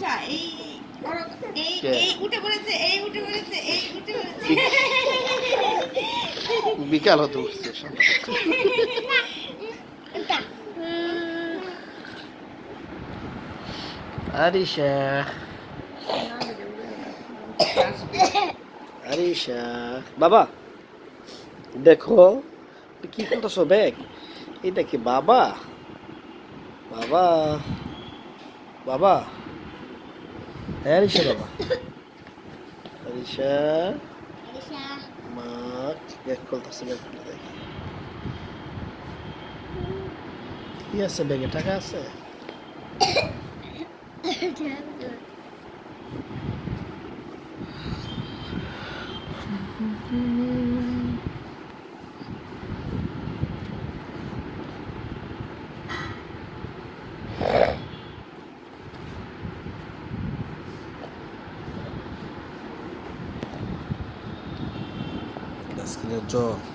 উঠা এই এই এই উঠে পড়েছে এই উঠে পড়েছে এই উঠে পড়েছে বিকাল হতে উঠছে আরিশা আরিশা বাবা দেখো কি করতেছো ব্যাগ এটা কি বাবা বাবা বাবা হ্যাঁ আরিশা বাবা আরিশা মা ব্যাগ খুলতেছে ব্যাগ খুলে দেখি কি আছে ব্যাগে টাকা আছে আজকে জ্বর